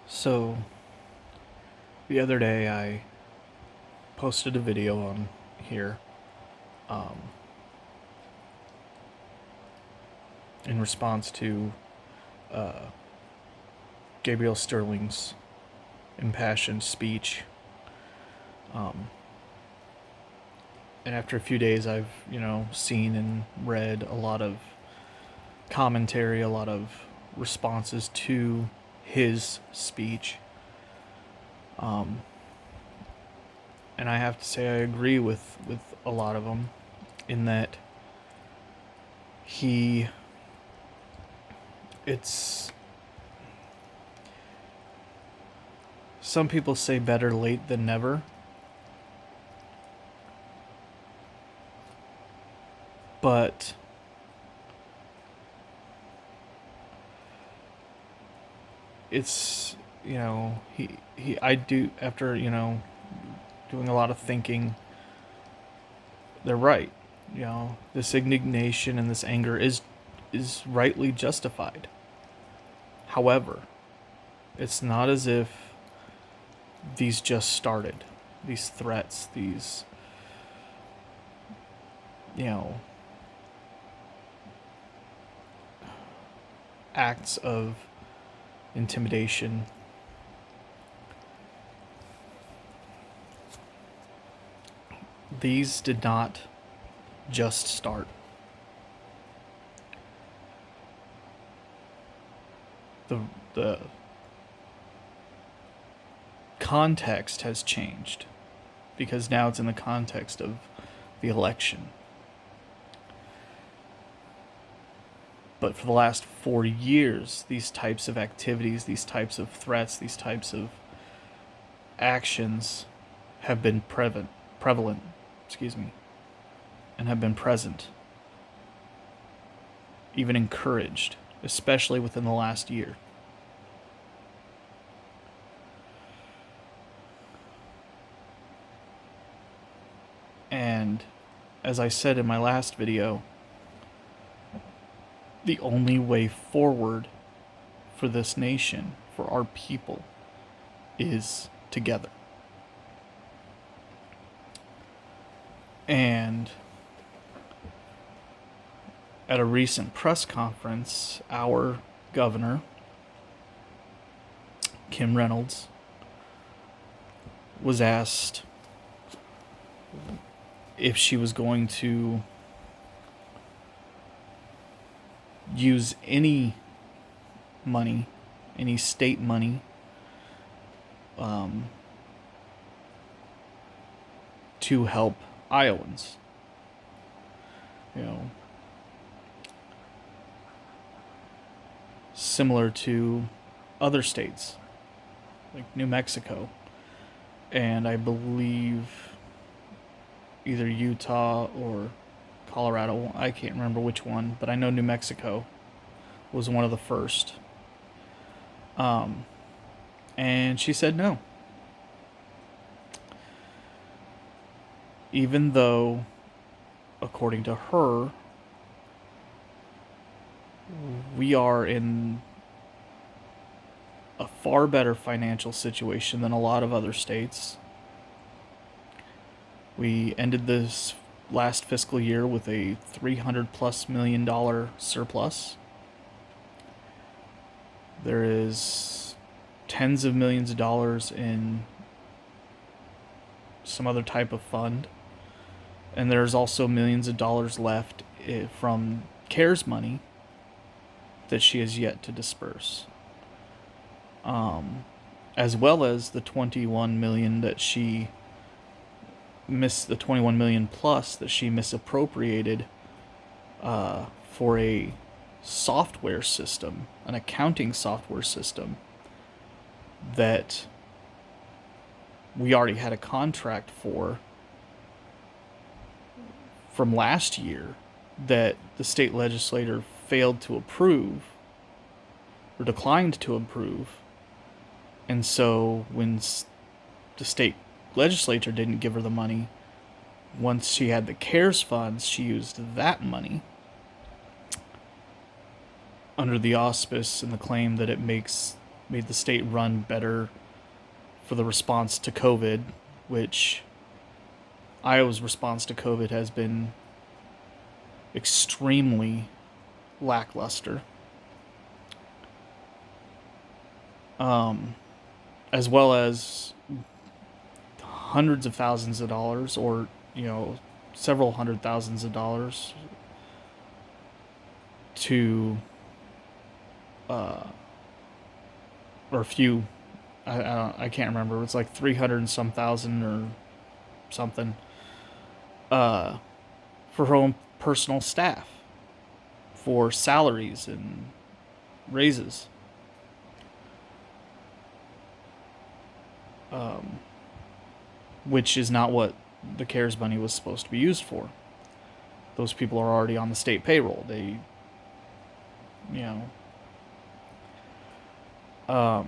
So, the other day I posted a video on here um, in response to uh, Gabriel Sterling's impassioned speech. Um, and after a few days, I've, seen and read a lot of commentary, a lot of responses to his speech. Um, and I have to say, I agree with a lot of them in that he it's some people say better late than never, but it's he I do after doing a lot of thinking. They're right. This indignation and this anger is rightly justified. However, it's not as if these just started. These threats, these you know acts of intimidation. These did not just start. The the context has changed because now it's in the context of the election. But for the last 4 years, these types of activities, these types of threats, these types of actions have been prevalent, and have been present, even encouraged, especially within the last year. And as I said in my last video, the only way forward for this nation, for our people, is together. And at a recent press conference, our governor, Kim Reynolds, was asked if she was going to use any money, any state money, to help Iowans. Similar to other states like New Mexico, and I believe either Utah or Colorado. I can't remember which one, but I know New Mexico was one of the first. And she said no. Even though, according to her, we are in a far better financial situation than a lot of other states. We ended this last fiscal year with a $300+ million surplus. There is tens of millions of dollars in some other type of fund. And there's also millions of dollars left from CARES money that she has yet to disperse. As well as the 21 million that she missed, the 21 million plus that she misappropriated for a software system, an accounting software system that we already had a contract for from last year that the state legislator failed to approve or declined to approve. And so when the state legislature didn't give her the money, once she had the CARES funds, she used that money under the auspice and the claim that it makes made the state run better for the response to COVID, which Iowa's response to COVID has been extremely lackluster. As well as hundreds of thousands of dollars, or several hundred thousands of dollars to or a few, I can't remember, it's like 300 and some thousand or something, for her own personal staff, for salaries and raises. Which is not what the CARES money was supposed to be used for. Those people are already on the state payroll. They, but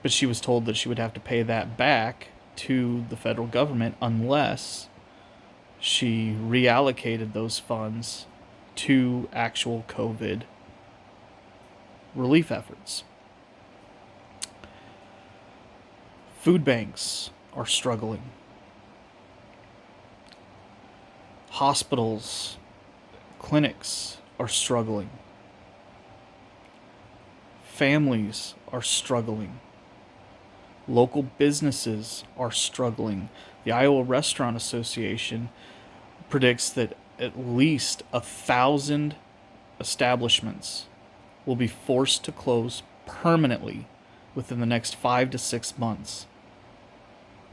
she was told that she would have to pay that back to the federal government unless she reallocated those funds to actual COVID relief efforts. Food banks are struggling. Hospitals, clinics are struggling. Families are struggling. Local businesses are struggling. The Iowa Restaurant Association predicts that at least 1,000 establishments will be forced to close permanently within the next 5 to 6 months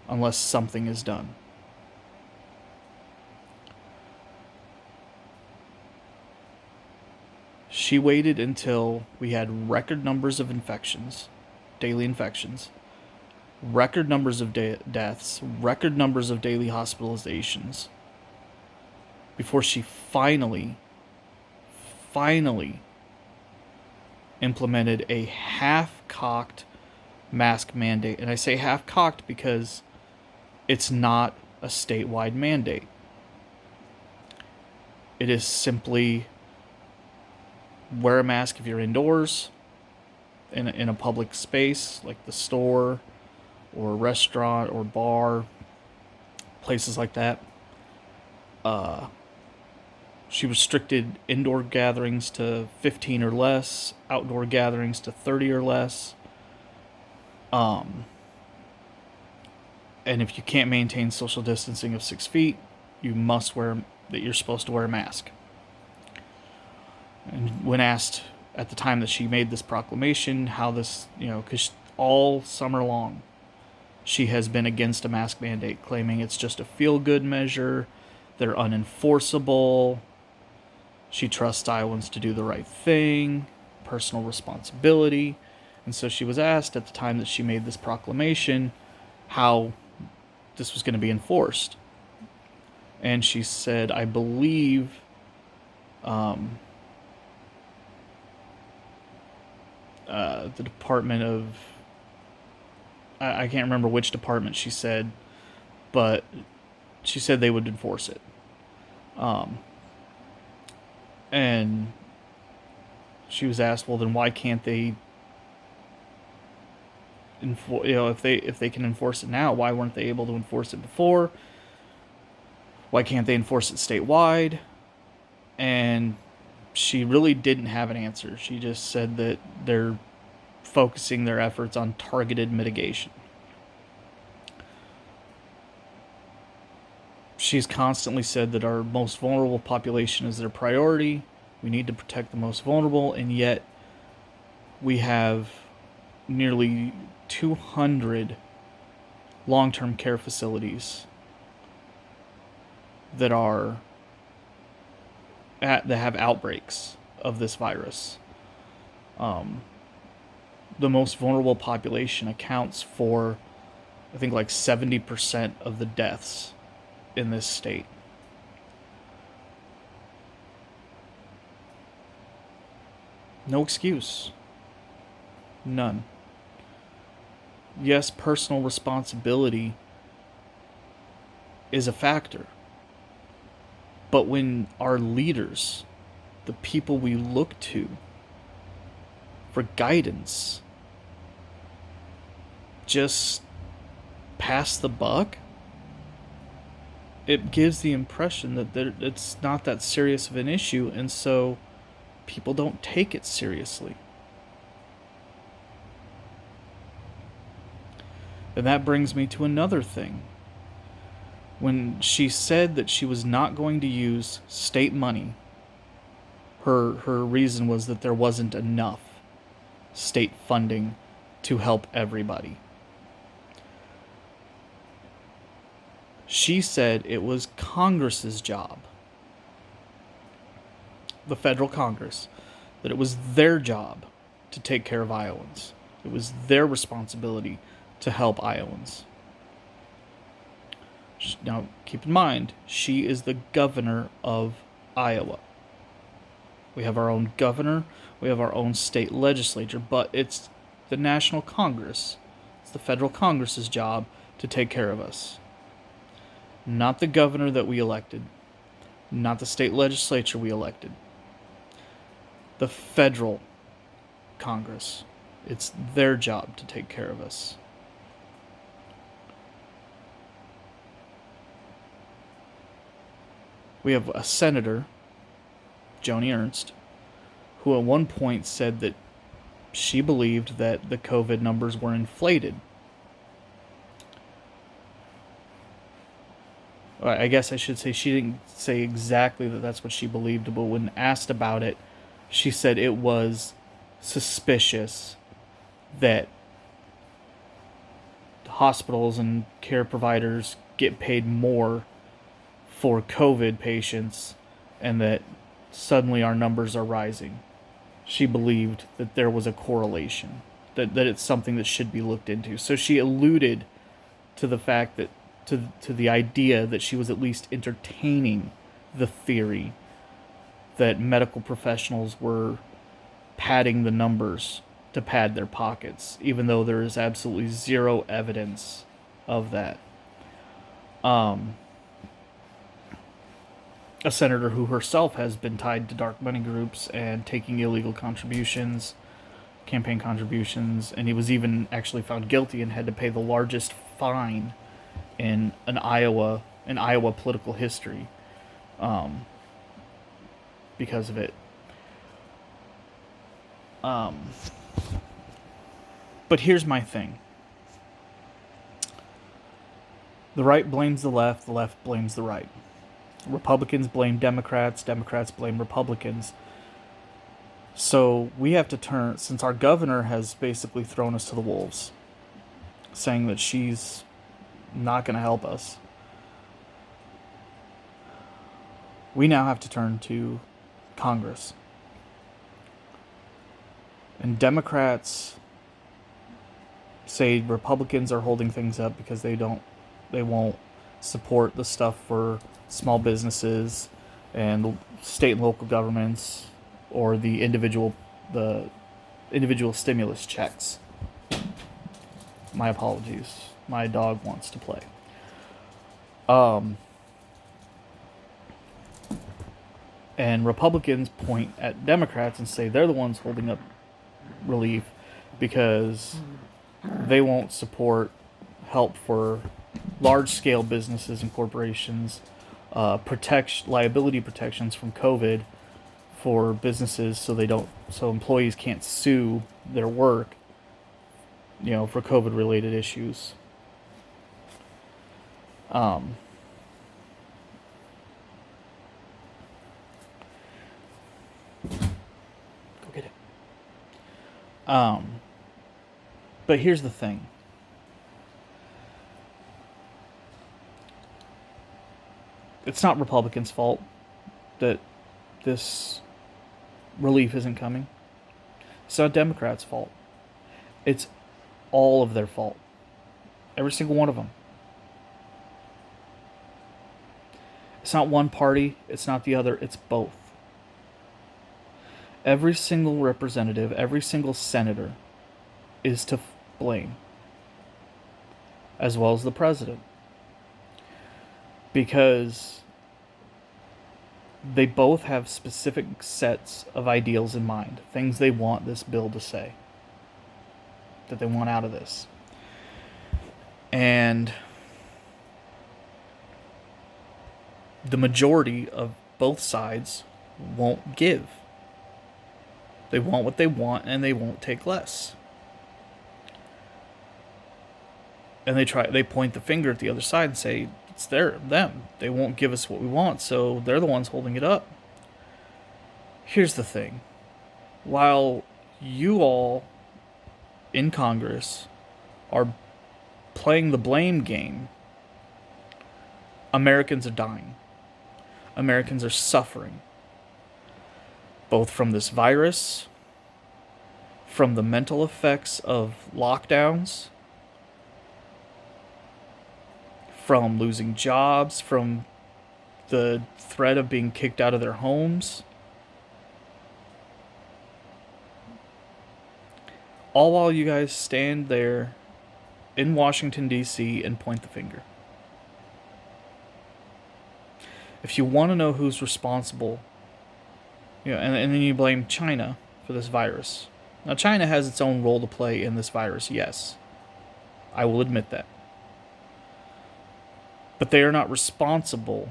unless something is done. She waited until we had record numbers of infections, daily infections, record numbers of deaths, record numbers of daily hospitalizations, before she finally implemented a half-cocked mask mandate. And I say half-cocked because it's not a statewide mandate. It is simply wear a mask if you're indoors, in a public space like the store or a restaurant or bar, places like that. She restricted indoor gatherings to 15 or less, outdoor gatherings to 30 or less. And if you can't maintain social distancing of 6 feet, you're supposed to wear a mask. And when asked at the time that she made this proclamation how this, because all summer long she has been against a mask mandate, claiming it's just a feel-good measure, they're unenforceable, she trusts Iowans to do the right thing, personal responsibility. And so she was asked at the time that she made this proclamation how this was going to be enforced. And she said, I believe the Department of... I can't remember which department she said, but she said they would enforce it. And she was asked, well, then why can't they if they can enforce it now, why weren't they able to enforce it before? Why can't they enforce it statewide? And she really didn't have an answer. She just said that they're focusing their efforts on targeted mitigation. She's constantly said that our most vulnerable population is their priority. We need to protect the most vulnerable, and yet we have nearly 200 long-term care facilities that have outbreaks of this virus. The most vulnerable population accounts for, I think, like 70% of the deaths in this state. No excuse. None. Yes, personal responsibility is a factor. But when our leaders, the people we look to for guidance, just pass the buck, it gives the impression that it's not that serious of an issue, and so people don't take it seriously. And that brings me to another thing. When she said that she was not going to use state money, her reason was that there wasn't enough state funding to help everybody. She said it was Congress's job, the federal Congress, that it was their job to take care of Iowans. It was their responsibility to help Iowans. Now, keep in mind, she is the governor of Iowa. We have our own governor, we have our own state legislature, but it's the National Congress. It's the federal Congress's job to take care of us. Not the governor that we elected, not the state legislature we elected. The federal Congress. It's their job to take care of us. We have a senator, Joni Ernst, who at one point said that she believed that the COVID numbers were inflated. I guess I should say she didn't say exactly that that's what she believed, but when asked about it, she said it was suspicious that hospitals and care providers get paid more for COVID patients and that suddenly our numbers are rising. She believed that there was a correlation, that it's something that should be looked into. So she alluded to the fact that, to the idea that she was at least entertaining the theory that medical professionals were padding the numbers to pad their pockets, even though there is absolutely zero evidence of that. A senator who herself has been tied to dark money groups and taking illegal contributions, campaign contributions, and he was even actually found guilty and had to pay the largest fine in Iowa political history, because of it. But here's my thing. The right blames the left blames the right. Republicans blame Democrats, Democrats blame Republicans. So we have to turn, since our governor has basically thrown us to the wolves, saying that she's not going to help us, we now have to turn to Congress. And Democrats say Republicans are holding things up because they won't support the stuff for small businesses and state and local governments, or the individual stimulus checks. My apologies. My dog wants to play. And Republicans point at Democrats and say they're the ones holding up relief because they won't support help for large-scale businesses and corporations, liability protections from COVID for businesses, so employees can't sue their work, for COVID-related issues. Go get it. But here's the thing. It's not Republicans' fault that this relief isn't coming. It's not Democrats' fault. It's all of their fault. Every single one of them. It's not one party, it's not the other, it's both. Every single representative, every single senator is to blame, as well as the president. Because they both have specific sets of ideals in mind, things they want this bill to say, that they want out of this. And the majority of both sides won't give. They want what they want, and they won't take less. And they point the finger at the other side and say, it's them. They won't give us what we want, so they're the ones holding it up. Here's the thing. While you all in Congress are playing the blame game, Americans are dying. Americans are suffering. Both from this virus, from the mental effects of lockdowns, from losing jobs, from the threat of being kicked out of their homes. All while you guys stand there in Washington, D.C. and point the finger. If you want to know who's responsible, and then you blame China for this virus. Now, China has its own role to play in this virus, yes. I will admit that. But they are not responsible.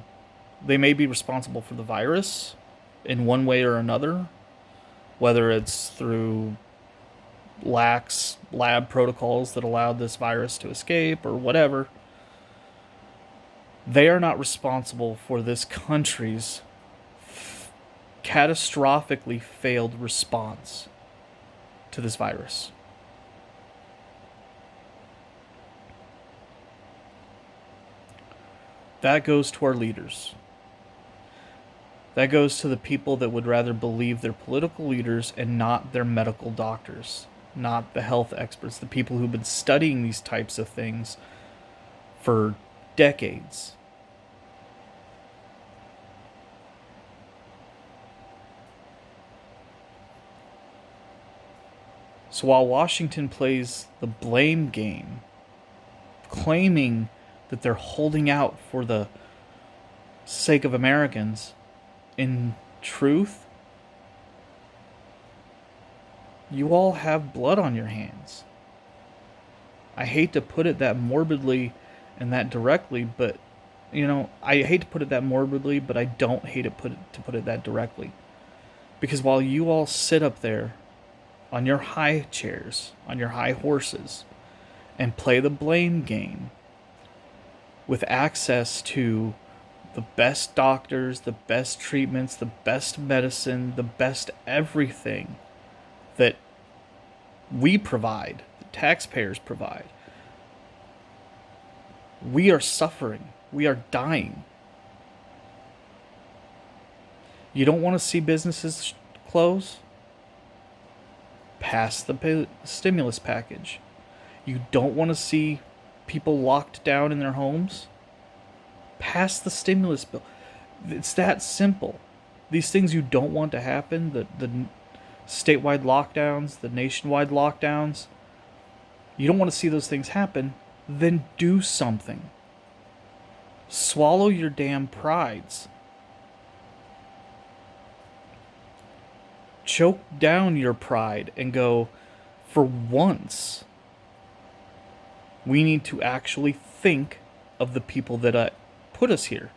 They may be responsible for the virus in one way or another, whether it's through lax lab protocols that allowed this virus to escape or whatever. They are not responsible for this country's catastrophically failed response to this virus. That goes to our leaders. That goes to the people that would rather believe their political leaders and not their medical doctors, not the health experts, the people who've been studying these types of things for decades. So while Washington plays the blame game, claiming that they're holding out for the sake of Americans, in truth, you all have blood on your hands. I hate to put it that morbidly and that directly, but I hate to put it that morbidly, but I don't hate to put it that directly. Because while you all sit up there on your high chairs, on your high horses, and play the blame game with access to the best doctors, the best treatments, the best medicine, the best everything that we provide, the taxpayers provide, we are suffering. We are dying. You don't want to see businesses close? Pass the stimulus package. You don't want to see people locked down in their homes? Pass the stimulus bill. It's that simple. These things you don't want to happen, the statewide lockdowns, the nationwide lockdowns, you don't want to see those things happen, then do something. Swallow your damn prides. Choke down your pride and go, for once, we need to actually think of the people that put us here.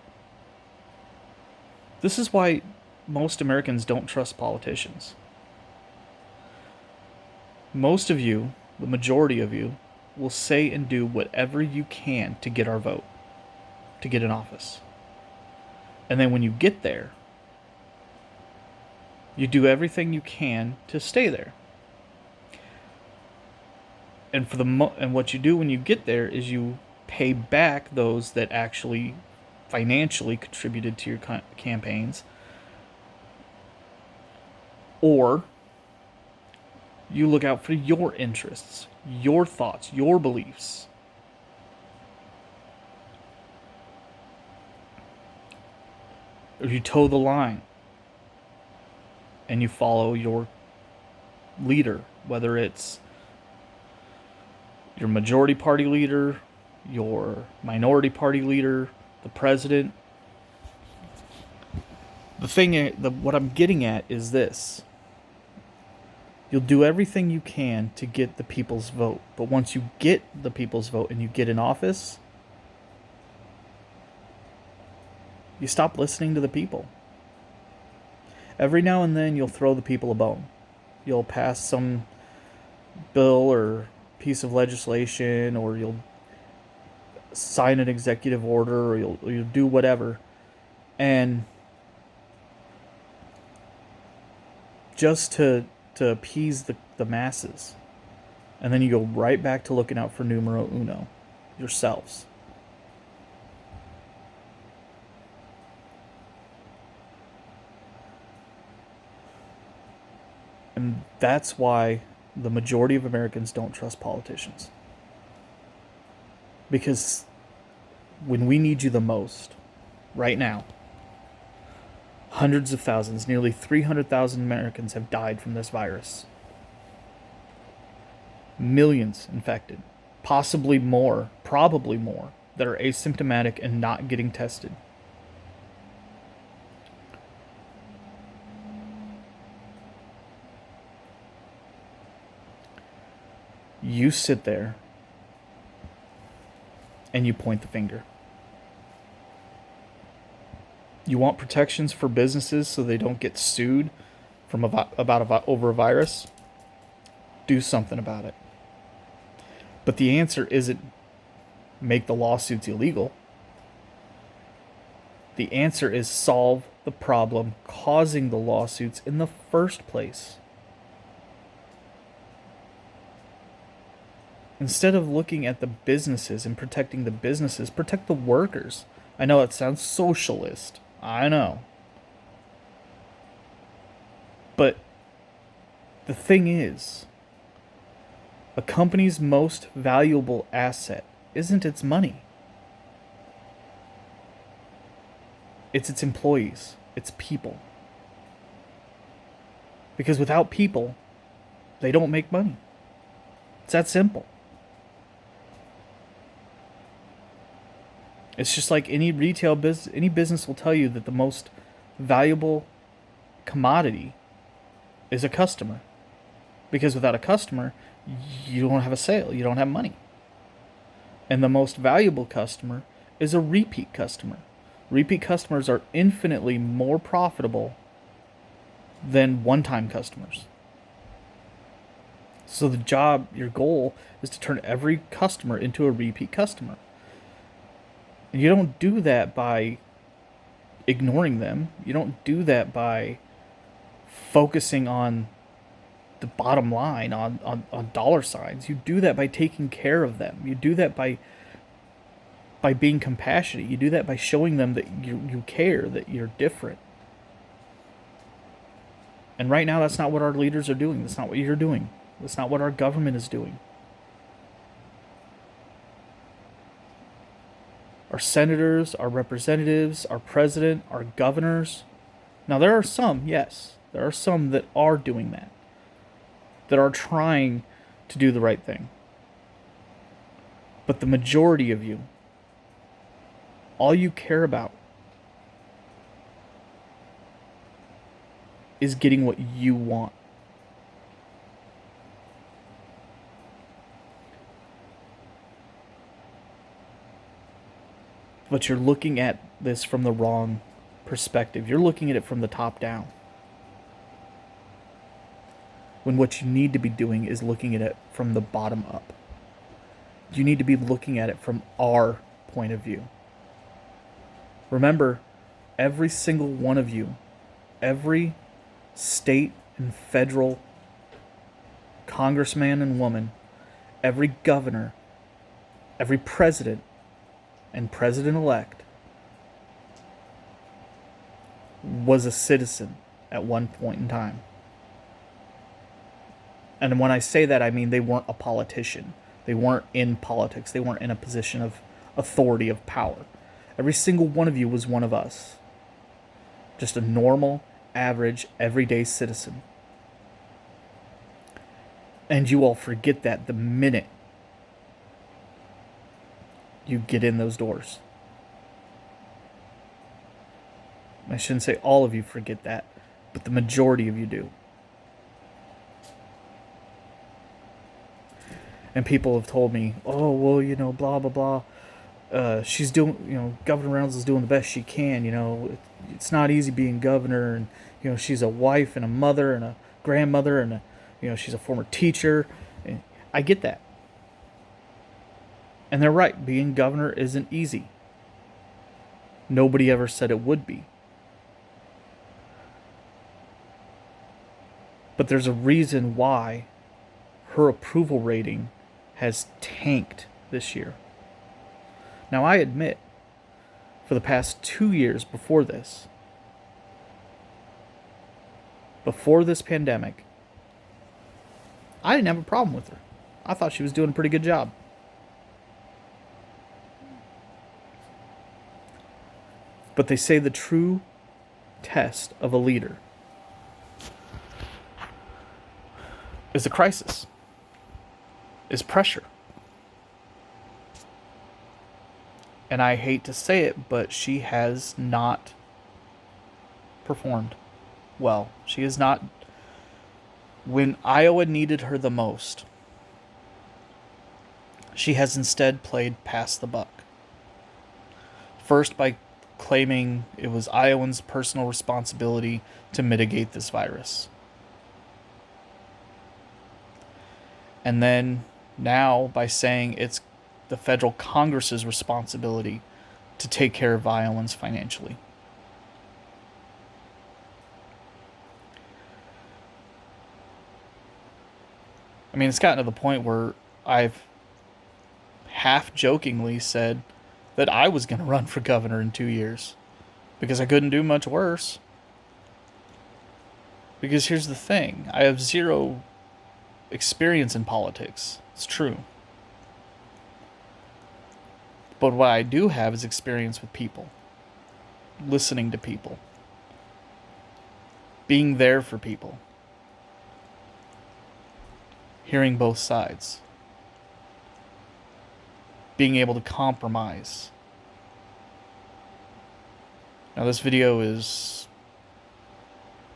This is why most Americans don't trust politicians. Most of you, the majority of you, will say and do whatever you can to get our vote, to get in office. And then when you get there, you do everything you can to stay there. And and what you do when you get there is you pay back those that actually financially contributed to your campaigns, or you look out for your interests, your thoughts, your beliefs. Or you toe the line and you follow your leader, whether it's your majority party leader, your minority party leader, the president. What I'm getting at is this. You'll do everything you can to get the people's vote. But once you get the people's vote and you get in office, you stop listening to the people. Every now and then you'll throw the people a bone. You'll pass some bill or piece of legislation, or you'll sign an executive order, or you'll do whatever. And just to appease the masses. And then you go right back to looking out for numero uno, yourselves. And that's why the majority of Americans don't trust politicians. Because when we need you the most, right now, hundreds of thousands, nearly 300,000 Americans have died from this virus. Millions infected, possibly more, probably more, that are asymptomatic and not getting tested. You sit there and you point the finger. You want protections for businesses so they don't get sued from over a virus? Do something about it. But the answer isn't make the lawsuits illegal. The answer is solve the problem causing the lawsuits in the first place. Instead of looking at the businesses and protecting the businesses, protect the workers. I know it sounds socialist. I know. But the thing is, a company's most valuable asset isn't its money. It's its employees. It's people. Because without people, they don't make money. It's that simple. It's just like any retail business, any business will tell you that the most valuable commodity is a customer. Because without a customer, you don't have a sale, you don't have money. And the most valuable customer is a repeat customer. Repeat customers are infinitely more profitable than one-time customers. So your goal is to turn every customer into a repeat customer. And you don't do that by ignoring them. You don't do that by focusing on the bottom line, on dollar signs. You do that by taking care of them. You do that by being compassionate. You do that by showing them that you care, that you're different. And right now, that's not what our leaders are doing. That's not what you're doing. That's not what our government is doing. Our senators, our representatives, our president, our governors. Now, there are some, yes, there are some that are doing that, that are trying to do the right thing. But the majority of you, all you care about is getting what you want. But you're looking at this from the wrong perspective. You're looking at it from the top down. When what you need to be doing is looking at it from the bottom up. You need to be looking at it from our point of view. Remember, every single one of you, every state and federal congressman and woman, every governor, every president, and president-elect was a citizen at one point in time. And when I say that, I mean they weren't a politician. They weren't in politics. They weren't in a position of authority, of power. Every single one of you was one of us. Just a normal, average, everyday citizen. And you all forget that the minute you get in those doors. I shouldn't say all of you forget that, but the majority of you do. And people have told me, oh, well, blah, blah, blah. She's doing, Governor Reynolds is doing the best she can. It's not easy being governor. And, she's a wife and a mother and a grandmother and, she's a former teacher. And I get that. And they're right. Being governor isn't easy. Nobody ever said it would be. But there's a reason why her approval rating has tanked this year. Now, I admit, for the past 2 years before this pandemic, I didn't have a problem with her. I thought she was doing a pretty good job. But they say the true test of a leader is a crisis, is pressure. And I hate to say it, but she has not performed well. She has not. When Iowa needed her the most, she has instead played pass the buck. First, by claiming it was Iowans' personal responsibility to mitigate this virus. And then now by saying it's the federal Congress's responsibility to take care of Iowans financially. I mean, it's gotten to the point where I've half jokingly said that I was going to run for governor in 2 years because I couldn't do much worse. Because here's the thing, I have zero experience in politics. It's true. But what I do have is experience with people, listening to people, being there for people, hearing both sides, being able to compromise. Now, this video is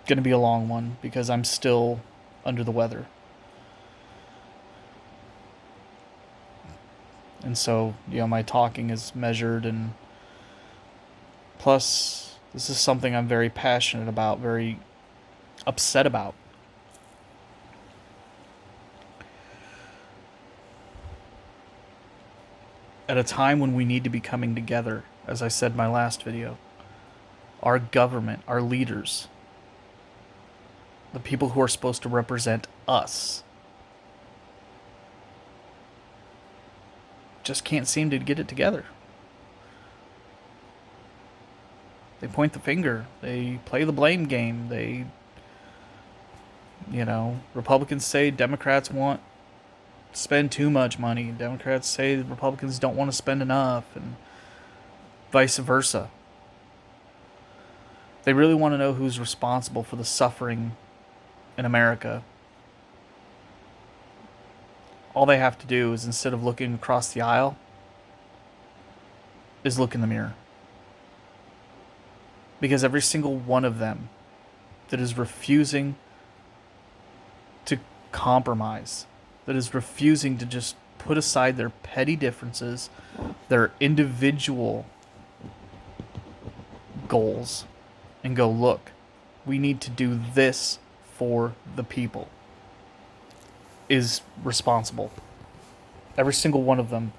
going to be a long one because I'm still under the weather. And so, my talking is measured, and plus, this is something I'm very passionate about, very upset about. At a time when we need to be coming together, as I said in my last video, our government, our leaders, the people who are supposed to represent us, just can't seem to get it together. They point the finger. They play the blame game. Republicans say Democrats want to spend too much money. Democrats say the Republicans don't want to spend enough, and vice versa. They really want to know who's responsible for the suffering in America. All they have to do is, instead of looking across the aisle, is look in the mirror. Because every single one of them that is refusing to compromise, that is refusing to just put aside their petty differences, their individual goals, and go, look, we need to do this for the people, is responsible. Every single one of them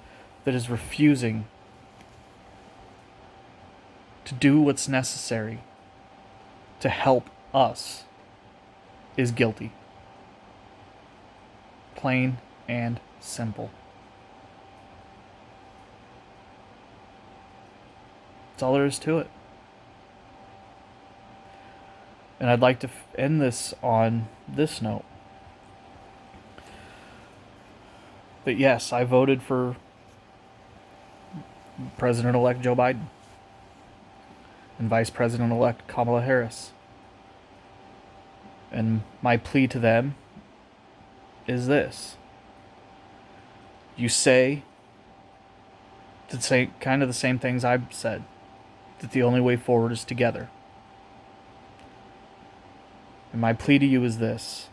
that is refusing to do what's necessary to help us is guilty. Plain and simple. That's all there is to it. And I'd like to end this on this note. But yes, I voted for President-elect Joe Biden and Vice President-elect Kamala Harris. And my plea to them is this. You say kind of the same things I've said, that the only way forward is together. And my plea to you is this.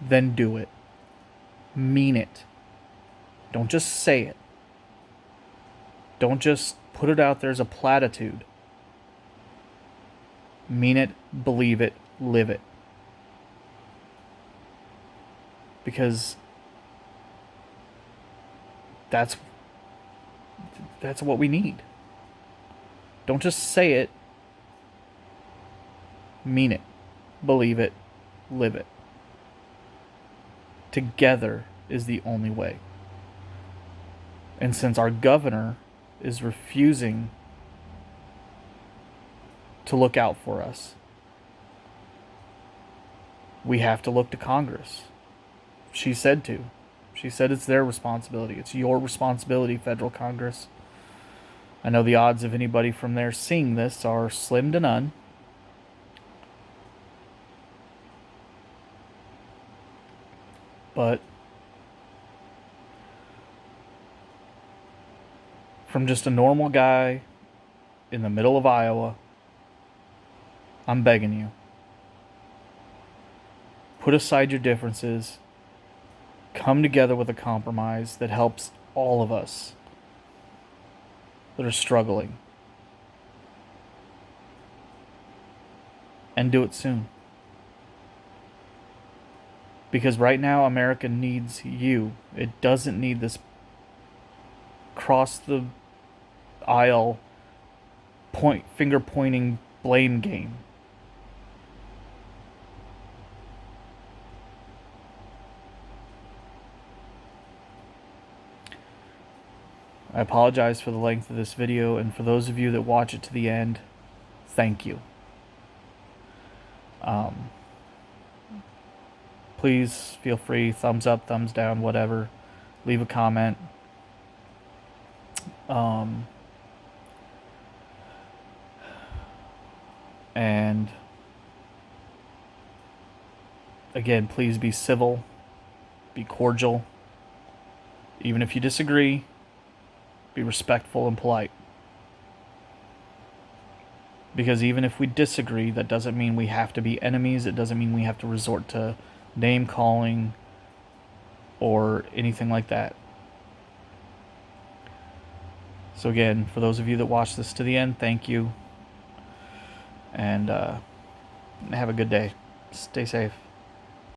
Then do it. Mean it. Don't just say it. Don't just put it out there as a platitude. Mean it, believe it, live it. Because that's what we need. Don't just say it. Mean it, believe it, live it. Together is the only way. And since our governor is refusing to look out for us, we have to look to Congress. She said to. She said it's their responsibility. It's your responsibility, federal Congress. I know the odds of anybody from there seeing this are slim to none. But from just a normal guy in the middle of Iowa, I'm begging you. Put aside your differences. Come together with a compromise that helps all of us that are struggling. And do it soon. Because right now, America needs you. It doesn't need this cross the aisle finger pointing blame game. I apologize for the length of this video, and for those of you that watch it to the end, thank you. Please feel free, thumbs up, thumbs down, whatever. Leave a comment. And again, please be civil, be cordial. Even if you disagree, be respectful and polite. Because even if we disagree, that doesn't mean we have to be enemies. It doesn't mean we have to resort to name calling or anything like that. So again, for those of you that watch this to the end, thank you. And have a good day. Stay safe.